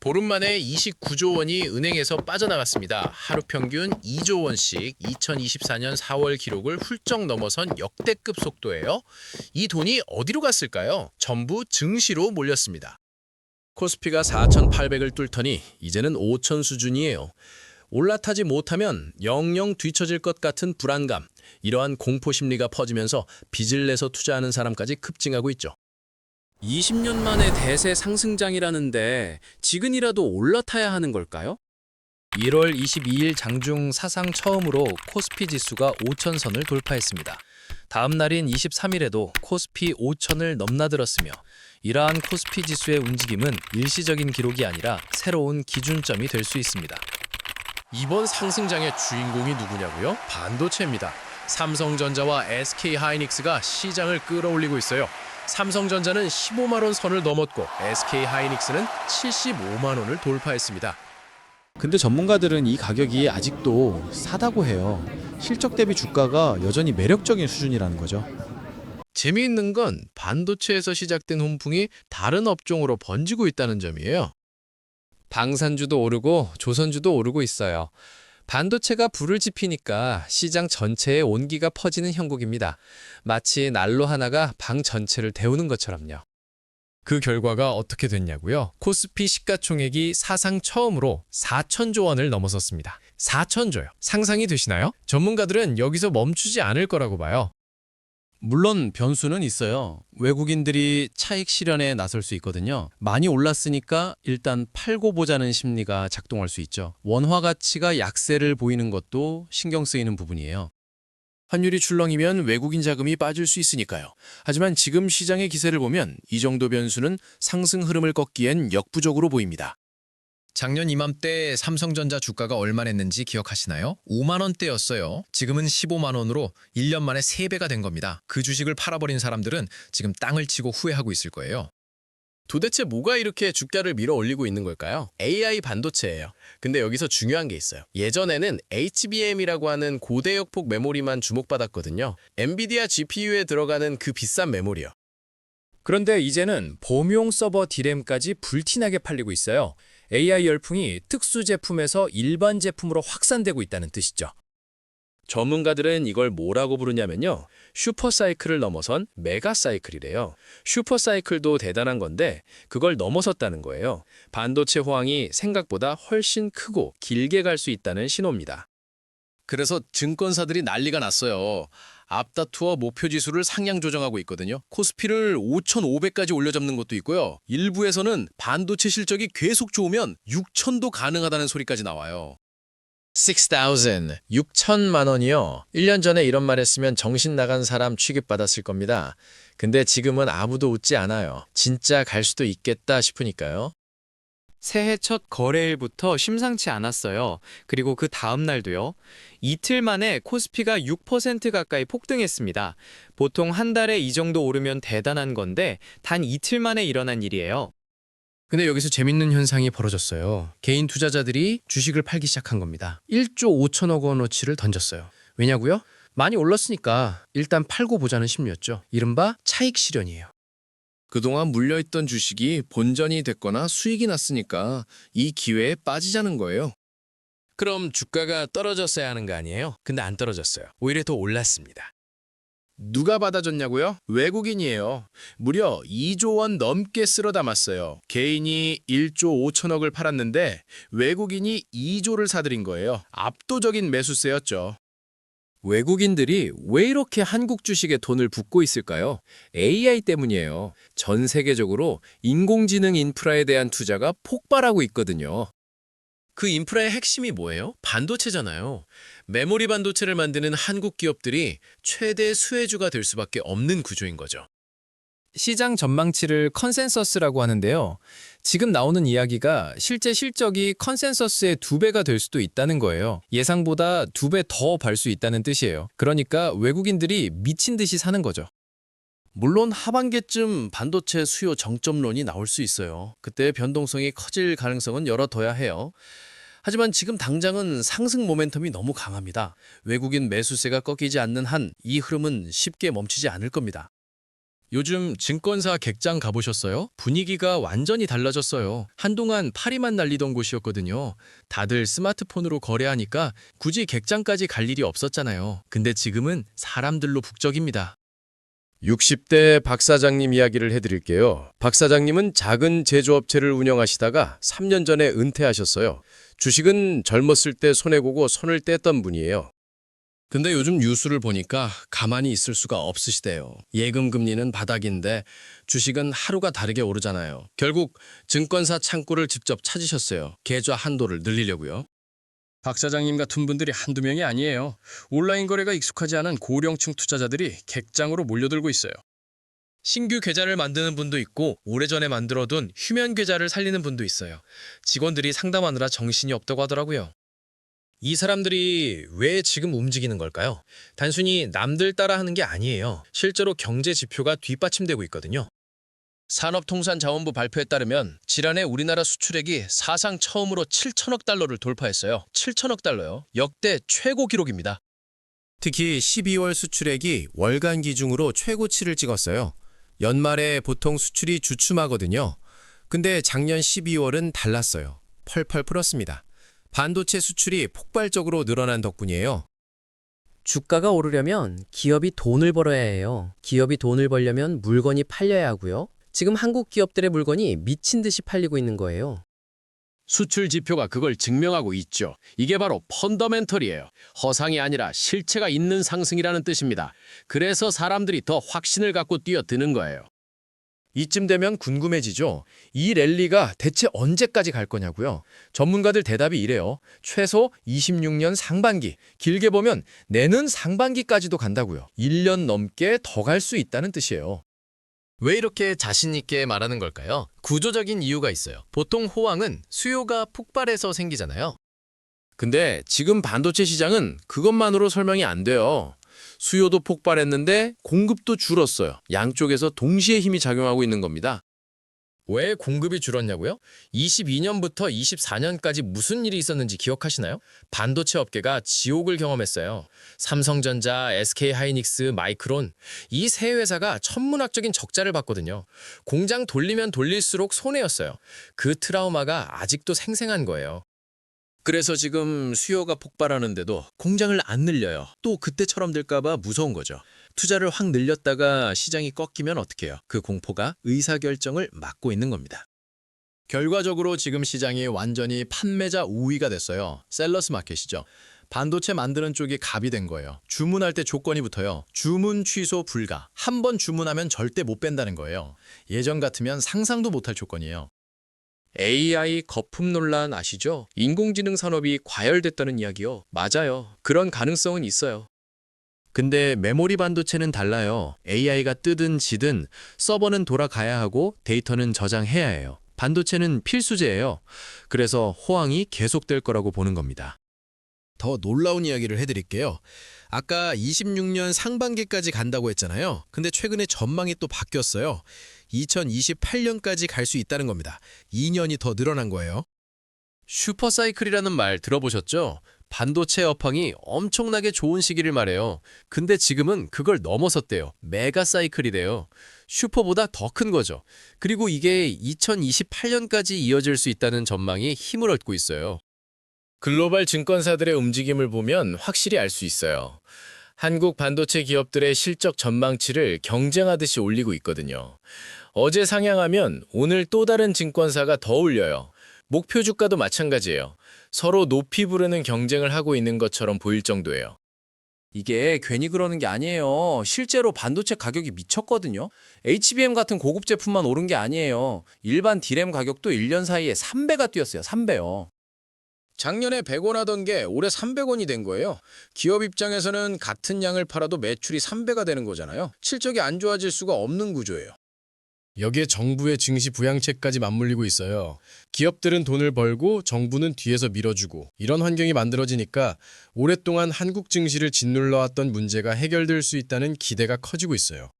보름 만에 29조 원이 은행에서 빠져나갔습니다. 하루 평균 2조 원씩 2024년 4월 기록을 훌쩍 넘어선 역대급 속도예요. 이 돈이 어디로 갔을까요? 전부 증시로 몰렸습니다. 코스피가 4,800을 뚫더니 이제는 5,000 수준이에요. 올라타지 못하면 영영 뒤처질 것 같은 불안감, 이러한 공포 심리가 퍼지면서 빚을 내서 투자하는 사람까지 급증하고 있죠. 20년 만에 대세 상승장이라는데 지금이라도 올라타야 하는 걸까요? 1월 22일 장중 사상 처음으로 코스피 지수가 5,000선을 돌파했습니다. 다음 날인 23일에도 코스피 5,000을 넘나들었으며 이러한 코스피 지수의 움직임은 일시적인 기록이 아니라 새로운 기준점이 될 수 있습니다. 이번 상승장의 주인공이 누구냐고요? 반도체입니다. 삼성전자와 SK하이닉스가 시장을 끌어올리고 있어요. 삼성전자는 15만 원 선을 넘었고 SK하이닉스는 75만 원을 돌파했습니다. 근데 전문가들은 이 가격이 아직도 싸다고 해요. 실적 대비 주가가 여전히 매력적인 수준이라는 거죠. 재미있는 건 반도체에서 시작된 훈풍이 다른 업종으로 번지고 있다는 점이에요. 방산주도 오르고 조선주도 오르고 있어요. 반도체가 불을 지피니까 시장 전체에 온기가 퍼지는 형국입니다. 마치 난로 하나가 방 전체를 데우는 것처럼요. 그 결과가 어떻게 됐냐고요? 코스피 시가총액이 사상 처음으로 4천조 원을 넘어섰습니다. 4천조요. 상상이 되시나요? 전문가들은 여기서 멈추지 않을 거라고 봐요. 물론 변수는 있어요. 외국인들이 차익 실현에 나설 수 있거든요. 많이 올랐으니까 일단 팔고 보자는 심리가 작동할 수 있죠. 원화 가치가 약세를 보이는 것도 신경 쓰이는 부분이에요. 환율이 출렁이면 외국인 자금이 빠질 수 있으니까요. 하지만 지금 시장의 기세를 보면 이 정도 변수는 상승 흐름을 꺾기엔 역부족으로 보입니다. 작년 이맘때 삼성전자 주가가 얼마냈는지 기억하시나요? 5만 원대였어요. 지금은 15만 원으로 1년 만에 3배가 된 겁니다. 그 주식을 팔아버린 사람들은 지금 땅을 치고 후회하고 있을 거예요. 도대체 뭐가 이렇게 주가를 밀어 올리고 있는 걸까요? AI 반도체예요. 근데 여기서 중요한 게 있어요. 예전에는 HBM이라고 하는 고대역폭 메모리만 주목받았거든요. 엔비디아 GPU에 들어가는 그 비싼 메모리요. 그런데 이제는 범용 서버 D램까지 불티나게 팔리고 있어요. AI 열풍이 특수 제품에서 일반 제품으로 확산되고 있다는 뜻이죠. 전문가들은 이걸 뭐라고 부르냐면요. 슈퍼사이클을 넘어선 메가사이클이래요. 슈퍼사이클도 대단한 건데 그걸 넘어섰다는 거예요. 반도체 호황이 생각보다 훨씬 크고 길게 갈 수 있다는 신호입니다. 그래서 증권사들이 난리가 났어요. 앞다투어 목표 지수를 상향 조정하고 있거든요. 코스피를 5,500까지 올려잡는 것도 있고요. 일부에서는 반도체 실적이 계속 좋으면 6,000도 가능하다는 소리까지 나와요. 6,000만 원이요. 1년 전에 이런 말 했으면 정신 나간 사람 취급받았을 겁니다. 근데 지금은 아무도 웃지 않아요. 진짜 갈 수도 있겠다 싶으니까요. 새해 첫 거래일부터 심상치 않았어요. 그리고 그 다음 날도요. 이틀 만에 코스피가 6% 가까이 폭등했습니다. 보통 한 달에 이 정도 오르면 대단한 건데 단 이틀 만에 일어난 일이에요. 근데 여기서 재밌는 현상이 벌어졌어요. 개인 투자자들이 주식을 팔기 시작한 겁니다. 1조 5천억 원어치를 던졌어요. 왜냐고요? 많이 올랐으니까 일단 팔고 보자는 심리였죠. 이른바 차익 실현이에요. 그동안 물려있던 주식이 본전이 됐거나 수익이 났으니까 이 기회에 빠지자는 거예요. 그럼 주가가 떨어졌어야 하는 거 아니에요? 근데 안 떨어졌어요. 오히려 더 올랐습니다. 누가 받아줬냐고요? 외국인이에요. 무려 2조 원 넘게 쓸어 담았어요. 개인이 1조 5천억을 팔았는데 외국인이 2조를 사들인 거예요. 압도적인 매수세였죠. 외국인들이 왜 이렇게 한국 주식에 돈을 붓고 있을까요? AI 때문이에요. 전 세계적으로 인공지능 인프라에 대한 투자가 폭발하고 있거든요. 그 인프라의 핵심이 뭐예요? 반도체잖아요. 메모리 반도체를 만드는 한국 기업들이 최대 수혜주가 될 수밖에 없는 구조인 거죠. 시장 전망치를 컨센서스라고 하는데요. 지금 나오는 이야기가 실제 실적이 컨센서스의 2배가 될 수도 있다는 거예요. 예상보다 2배 더 벌 수 있다는 뜻이에요. 그러니까 외국인들이 미친 듯이 사는 거죠. 물론 하반기쯤 반도체 수요 정점론이 나올 수 있어요. 그때 변동성이 커질 가능성은 열어둬야 해요. 하지만 지금 당장은 상승 모멘텀이 너무 강합니다. 외국인 매수세가 꺾이지 않는 한 이 흐름은 쉽게 멈추지 않을 겁니다. 요즘 증권사 객장 가보셨어요? 분위기가 완전히 달라졌어요. 한동안 파리만 날리던 곳이었거든요. 다들 스마트폰으로 거래하니까 굳이 객장까지 갈 일이 없었잖아요. 근데 지금은 사람들로 북적입니다. 60대 박 사장님 이야기를 해드릴게요. 박 사장님은 작은 제조업체를 운영하시다가 3년 전에 은퇴하셨어요. 주식은 젊었을 때 손해보고 손을 뗐던 분이에요. 근데 요즘 뉴스를 보니까 가만히 있을 수가 없으시대요. 예금 금리는 바닥인데 주식은 하루가 다르게 오르잖아요. 결국 증권사 창구를 직접 찾으셨어요. 계좌 한도를 늘리려고요. 박 사장님 같은 분들이 한두 명이 아니에요. 온라인 거래가 익숙하지 않은 고령층 투자자들이 객장으로 몰려들고 있어요. 신규 계좌를 만드는 분도 있고 오래전에 만들어둔 휴면 계좌를 살리는 분도 있어요. 직원들이 상담하느라 정신이 없다고 하더라고요. 이 사람들이 왜 지금 움직이는 걸까요? 단순히 남들 따라 하는 게 아니에요. 실제로 경제 지표가 뒷받침되고 있거든요. 산업통상자원부 발표에 따르면 지난해 우리나라 수출액이 사상 처음으로 7천억 달러를 돌파했어요. 7천억 달러요. 역대 최고 기록입니다. 특히 12월 수출액이 월간 기준으로 최고치를 찍었어요. 연말에 보통 수출이 주춤하거든요. 근데 작년 12월은 달랐어요. 펄펄 불었습니다. 반도체 수출이 폭발적으로 늘어난 덕분이에요. 주가가 오르려면 기업이 돈을 벌어야 해요. 기업이 돈을 벌려면 물건이 팔려야 하고요. 지금 한국 기업들의 물건이 미친 듯이 팔리고 있는 거예요. 수출 지표가 그걸 증명하고 있죠. 이게 바로 펀더멘털이에요. 허상이 아니라 실체가 있는 상승이라는 뜻입니다. 그래서 사람들이 더 확신을 갖고 뛰어드는 거예요. 이쯤 되면 궁금해지죠. 이 랠리가 대체 언제까지 갈 거냐고요. 전문가들 대답이 이래요. 최소 26년 상반기, 길게 보면 내년 상반기까지도 간다고요. 1년 넘게 더 갈 수 있다는 뜻이에요. 왜 이렇게 자신 있게 말하는 걸까요? 구조적인 이유가 있어요. 보통 호황은 수요가 폭발해서 생기잖아요. 근데 지금 반도체 시장은 그것만으로 설명이 안 돼요. 수요도 폭발했는데 공급도 줄었어요. 양쪽에서 동시에 힘이 작용하고 있는 겁니다. 왜 공급이 줄었냐고요? 22년부터 24년까지 무슨 일이 있었는지 기억하시나요? 반도체 업계가 지옥을 경험했어요. 삼성전자, SK하이닉스, 마이크론 이 세 회사가 천문학적인 적자를 봤거든요. 공장 돌리면 돌릴수록 손해였어요. 그 트라우마가 아직도 생생한 거예요. 그래서 지금 수요가 폭발하는데도 공장을 안 늘려요. 또 그때처럼 될까봐 무서운 거죠. 투자를 확 늘렸다가 시장이 꺾이면 어떡해요? 그 공포가 의사결정을 막고 있는 겁니다. 결과적으로 지금 시장이 완전히 판매자 우위가 됐어요. 셀러스 마켓이죠. 반도체 만드는 쪽이 갑이 된 거예요. 주문할 때 조건이 붙어요. 주문 취소 불가. 한 번 주문하면 절대 못 뺀다는 거예요. 예전 같으면 상상도 못할 조건이에요. AI 거품 논란 아시죠? 인공지능 산업이 과열됐다는 이야기요. 맞아요. 그런 가능성은 있어요. 근데 메모리 반도체는 달라요. AI가 뜨든 지든 서버는 돌아가야 하고 데이터는 저장해야 해요. 반도체는 필수제예요. 그래서 호황이 계속될 거라고 보는 겁니다. 더 놀라운 이야기를 해드릴게요. 아까 26년 상반기까지 간다고 했잖아요. 근데 최근에 전망이 또 바뀌었어요. 2028년까지 갈 수 있다는 겁니다. 2년이 더 늘어난 거예요. 슈퍼사이클이라는 말 들어보셨죠? 반도체 업황이 엄청나게 좋은 시기를 말해요. 근데 지금은 그걸 넘어섰대요. 메가사이클이래요. 슈퍼보다 더 큰 거죠. 그리고 이게 2028년까지 이어질 수 있다는 전망이 힘을 얻고 있어요. 글로벌 증권사들의 움직임을 보면 확실히 알 수 있어요. 한국 반도체 기업들의 실적 전망치를 경쟁하듯이 올리고 있거든요. 어제 상향하면 오늘 또 다른 증권사가 더 올려요. 목표 주가도 마찬가지예요. 서로 높이 부르는 경쟁을 하고 있는 것처럼 보일 정도예요. 이게 괜히 그러는 게 아니에요. 실제로 반도체 가격이 미쳤거든요. HBM 같은 고급 제품만 오른 게 아니에요. 일반 D램 가격도 1년 사이에 3배가 뛰었어요. 3배요. 작년에 100원 하던 게 올해 300원이 된 거예요. 기업 입장에서는 같은 양을 팔아도 매출이 3배가 되는 거잖아요. 실적이 안 좋아질 수가 없는 구조예요. 여기에 정부의 증시 부양책까지 맞물리고 있어요. 기업들은 돈을 벌고 정부는 뒤에서 밀어주고 이런 환경이 만들어지니까 오랫동안 한국 증시를 짓눌러왔던 문제가 해결될 수 있다는 기대가 커지고 있어요.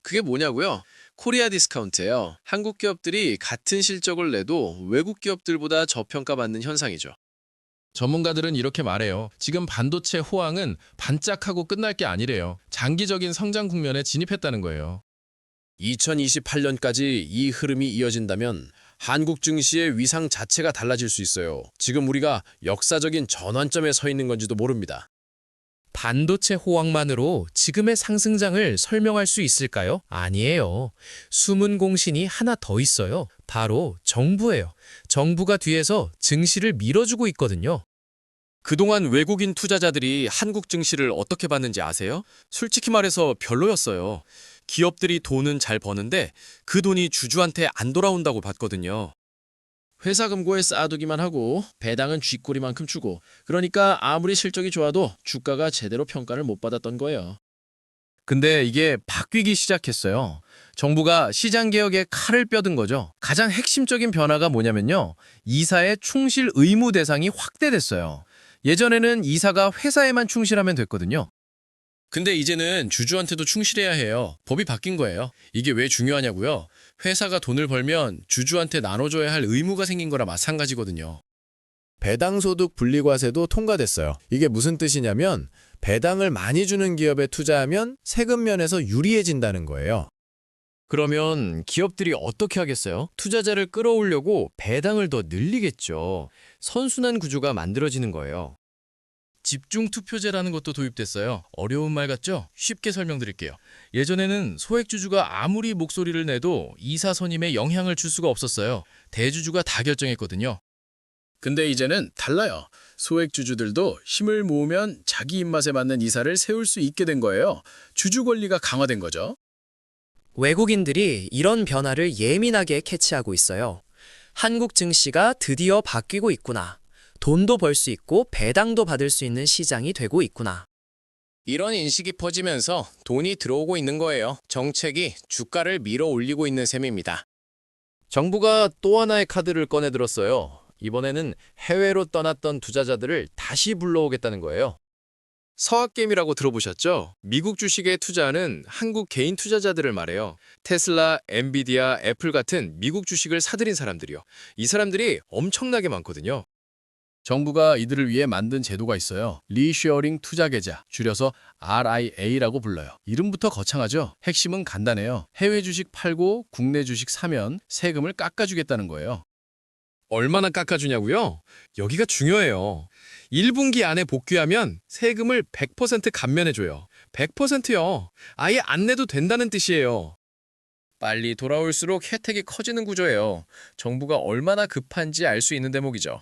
그게 뭐냐고요? 코리아 디스카운트예요. 한국 기업들이 같은 실적을 내도 외국 기업들보다 저평가받는 현상이죠. 전문가들은 이렇게 말해요. 지금 반도체 호황은 반짝하고 끝날 게 아니래요. 장기적인 성장 국면에 진입했다는 거예요. 2028년까지 이 흐름이 이어진다면 한국 증시의 위상 자체가 달라질 수 있어요. 지금 우리가 역사적인 전환점에 서 있는 건지도 모릅니다. 반도체 호황만으로 지금의 상승장을 설명할 수 있을까요? 아니에요. 숨은 공신이 하나 더 있어요. 바로 정부예요. 정부가 뒤에서 증시를 밀어주고 있거든요. 그동안 외국인 투자자들이 한국 증시를 어떻게 봤는지 아세요? 솔직히 말해서 별로였어요. 기업들이 돈은 잘 버는데 그 돈이 주주한테 안 돌아온다고 봤거든요. 회사 금고에 쌓아두기만 하고 배당은 쥐꼬리만큼 주고, 그러니까 아무리 실적이 좋아도 주가가 제대로 평가를 못 받았던 거예요. 근데 이게 바뀌기 시작했어요. 정부가 시장개혁에 칼을 뼈든 거죠. 가장 핵심적인 변화가 뭐냐면요. 이사의 충실 의무 대상이 확대됐어요. 예전에는 이사가 회사에만 충실하면 됐거든요. 근데 이제는 주주한테도 충실해야 해요. 법이 바뀐 거예요. 이게 왜 중요하냐고요? 회사가 돈을 벌면 주주한테 나눠줘야 할 의무가 생긴 거라 마찬가지거든요. 배당소득 분리과세도 통과됐어요. 이게 무슨 뜻이냐면 배당을 많이 주는 기업에 투자하면 세금 면에서 유리해진다는 거예요. 그러면 기업들이 어떻게 하겠어요? 투자자를 끌어오려고 배당을 더 늘리겠죠. 선순환 구조가 만들어지는 거예요. 집중투표제라는 것도 도입됐어요. 어려운 말 같죠? 쉽게 설명드릴게요. 예전에는 소액주주가 아무리 목소리를 내도 이사 선임에 영향을 줄 수가 없었어요. 대주주가 다 결정했거든요. 근데 이제는 달라요. 소액주주들도 힘을 모으면 자기 입맛에 맞는 이사를 세울 수 있게 된 거예요. 주주 권리가 강화된 거죠. 외국인들이 이런 변화를 예민하게 캐치하고 있어요. 한국 증시가 드디어 바뀌고 있구나. 돈도 벌 수 있고 배당도 받을 수 있는 시장이 되고 있구나. 이런 인식이 퍼지면서 돈이 들어오고 있는 거예요. 정책이 주가를 밀어 올리고 있는 셈입니다. 정부가 또 하나의 카드를 꺼내 들었어요. 이번에는 해외로 떠났던 투자자들을 다시 불러오겠다는 거예요. 서학개미라고 들어보셨죠? 미국 주식에 투자하는 한국 개인 투자자들을 말해요. 테슬라, 엔비디아, 애플 같은 미국 주식을 사들인 사람들이요. 이 사람들이 엄청나게 많거든요. 정부가 이들을 위해 만든 제도가 있어요. 리쉐어링 투자 계좌, 줄여서 RIA라고 불러요. 이름부터 거창하죠? 핵심은 간단해요. 해외 주식 팔고 국내 주식 사면 세금을 깎아주겠다는 거예요. 얼마나 깎아주냐고요? 여기가 중요해요. 1분기 안에 복귀하면 세금을 100% 감면해줘요. 100%요. 아예 안 내도 된다는 뜻이에요. 빨리 돌아올수록 혜택이 커지는 구조예요. 정부가 얼마나 급한지 알 수 있는 대목이죠.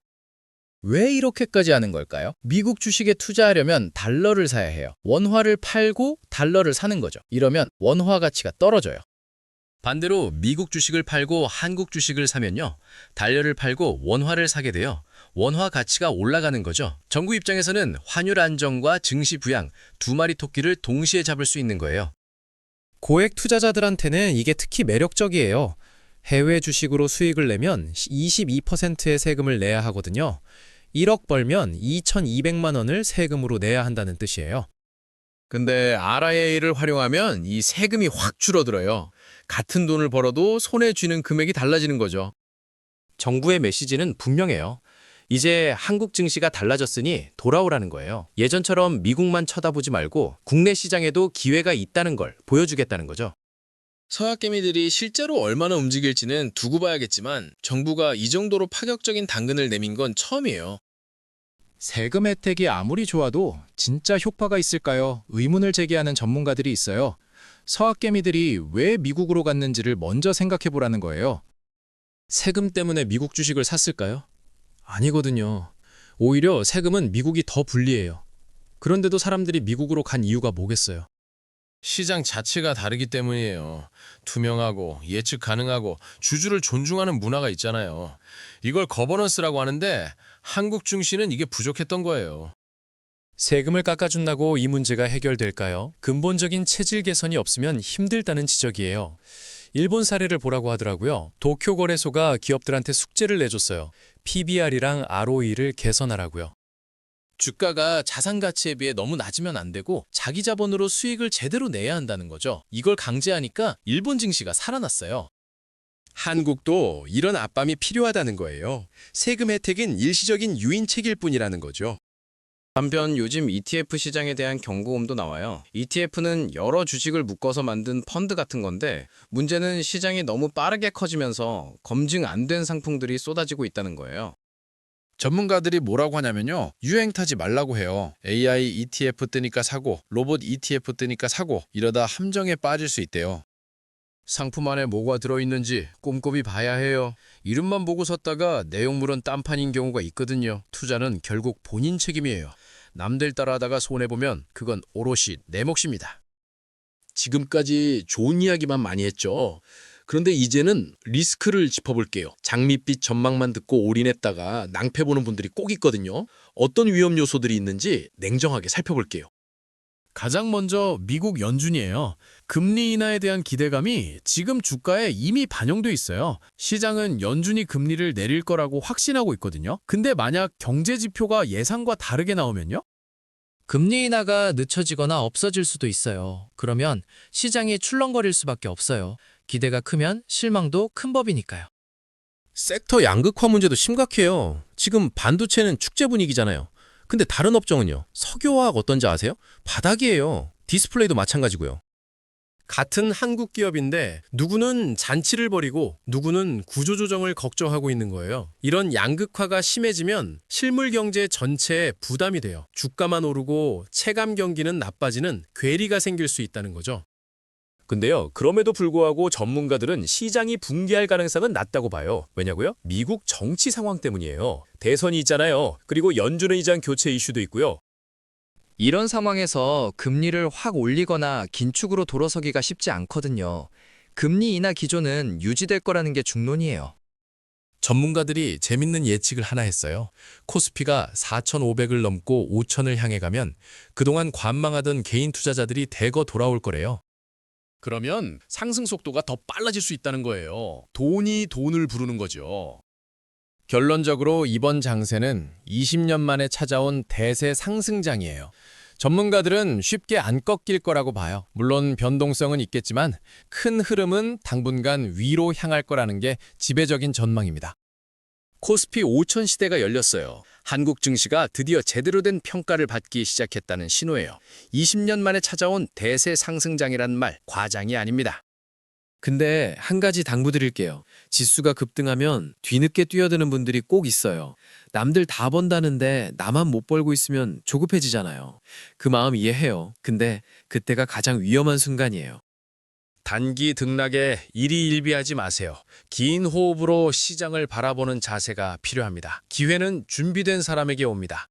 왜 이렇게까지 하는 걸까요? 미국 주식에 투자하려면 달러를 사야 해요. 원화를 팔고 달러를 사는 거죠. 이러면 원화 가치가 떨어져요. 반대로 미국 주식을 팔고 한국 주식을 사면요. 달러를 팔고 원화를 사게 돼요. 원화 가치가 올라가는 거죠. 정부 입장에서는 환율 안정과 증시 부양 두 마리 토끼를 동시에 잡을 수 있는 거예요. 고액 투자자들한테는 이게 특히 매력적이에요. 해외 주식으로 수익을 내면 22%의 세금을 내야 하거든요. 1억 벌면 2,200만 원을 세금으로 내야 한다는 뜻이에요. 근데 RIA를 활용하면 이 세금이 확 줄어들어요. 같은 돈을 벌어도 손에 쥐는 금액이 달라지는 거죠. 정부의 메시지는 분명해요. 이제 한국 증시가 달라졌으니 돌아오라는 거예요. 예전처럼 미국만 쳐다보지 말고 국내 시장에도 기회가 있다는 걸 보여주겠다는 거죠. 서학개미들이 실제로 얼마나 움직일지는 두고 봐야겠지만 정부가 이 정도로 파격적인 당근을 내민 건 처음이에요. 세금 혜택이 아무리 좋아도 진짜 효과가 있을까요? 의문을 제기하는 전문가들이 있어요. 서학개미들이 왜 미국으로 갔는지를 먼저 생각해 보라는 거예요. 세금 때문에 미국 주식을 샀을까요? 아니거든요. 오히려 세금은 미국이 더 불리해요. 그런데도 사람들이 미국으로 간 이유가 뭐겠어요? 시장 자체가 다르기 때문이에요. 투명하고 예측 가능하고 주주를 존중하는 문화가 있잖아요. 이걸 거버넌스라고 하는데 한국 증시는 이게 부족했던 거예요. 세금을 깎아준다고 이 문제가 해결될까요? 근본적인 체질 개선이 없으면 힘들다는 지적이에요. 일본 사례를 보라고 하더라고요. 도쿄거래소가 기업들한테 숙제를 내줬어요. PBR이랑 ROE를 개선하라고요. 주가가 자산 가치에 비해 너무 낮으면 안 되고 자기 자본으로 수익을 제대로 내야 한다는 거죠. 이걸 강제하니까 일본 증시가 살아났어요. 한국도 이런 압밤이 필요하다는 거예요. 세금 혜택은 일시적인 유인책일 뿐이라는 거죠. 반면 요즘 ETF 시장에 대한 경고음도 나와요. ETF는 여러 주식을 묶어서 만든 펀드 같은 건데 문제는 시장이 너무 빠르게 커지면서 검증 안 된 상품들이 쏟아지고 있다는 거예요. 전문가들이 뭐라고 하냐면요. 유행 타지 말라고 해요. AI ETF 뜨니까 사고, 로봇 ETF 뜨니까 사고, 이러다 함정에 빠질 수 있대요. 상품 안에 뭐가 들어있는지 꼼꼼히 봐야 해요. 이름만 보고 샀다가 내용물은 딴판인 경우가 있거든요. 투자는 결국 본인 책임이에요. 남들 따라하다가 손해보면 그건 오롯이 내 몫입니다. 지금까지 좋은 이야기만 많이 했죠. 그런데 이제는 리스크를 짚어볼게요. 장밋빛 전망만 듣고 올인했다가 낭패보는 분들이 꼭 있거든요. 어떤 위험 요소들이 있는지 냉정하게 살펴볼게요. 가장 먼저 미국 연준이에요. 금리 인하에 대한 기대감이 지금 주가에 이미 반영돼 있어요. 시장은 연준이 금리를 내릴 거라고 확신하고 있거든요. 근데 만약 경제 지표가 예상과 다르게 나오면요? 금리 인하가 늦춰지거나 없어질 수도 있어요. 그러면 시장이 출렁거릴 수밖에 없어요. 기대가 크면 실망도 큰 법이니까요. 섹터 양극화 문제도 심각해요. 지금 반도체는 축제 분위기잖아요. 근데 다른 업종은요? 석유화학 어떤지 아세요? 바닥이에요. 디스플레이도 마찬가지고요. 같은 한국 기업인데 누구는 잔치를 벌이고 누구는 구조조정을 걱정하고 있는 거예요. 이런 양극화가 심해지면 실물 경제 전체에 부담이 돼요. 주가만 오르고 체감 경기는 나빠지는 괴리가 생길 수 있다는 거죠. 근데요, 그럼에도 불구하고 전문가들은 시장이 붕괴할 가능성은 낮다고 봐요. 왜냐고요? 미국 정치 상황 때문이에요. 대선이 있잖아요. 그리고 연준 의장 교체 이슈도 있고요. 이런 상황에서 금리를 확 올리거나 긴축으로 돌아서기가 쉽지 않거든요. 금리 인하 기조는 유지될 거라는 게 중론이에요. 전문가들이 재밌는 예측을 하나 했어요. 코스피가 4,500을 넘고 5,000을 향해 가면 그동안 관망하던 개인 투자자들이 대거 돌아올 거래요. 그러면 상승 속도가 더 빨라질 수 있다는 거예요. 돈이 돈을 부르는 거죠. 결론적으로 이번 장세는 20년 만에 찾아온 대세 상승장이에요. 전문가들은 쉽게 안 꺾일 거라고 봐요. 물론 변동성은 있겠지만 큰 흐름은 당분간 위로 향할 거라는 게 지배적인 전망입니다. 코스피 5천 시대가 열렸어요. 한국 증시가 드디어 제대로 된 평가를 받기 시작했다는 신호예요. 20년 만에 찾아온 대세 상승장이란 말 과장이 아닙니다. 근데 한 가지 당부드릴게요. 지수가 급등하면 뒤늦게 뛰어드는 분들이 꼭 있어요. 남들 다 번다는데 나만 못 벌고 있으면 조급해지잖아요. 그 마음 이해해요. 근데 그때가 가장 위험한 순간이에요. 단기 등락에 일희일비하지 마세요. 긴 호흡으로 시장을 바라보는 자세가 필요합니다. 기회는 준비된 사람에게 옵니다.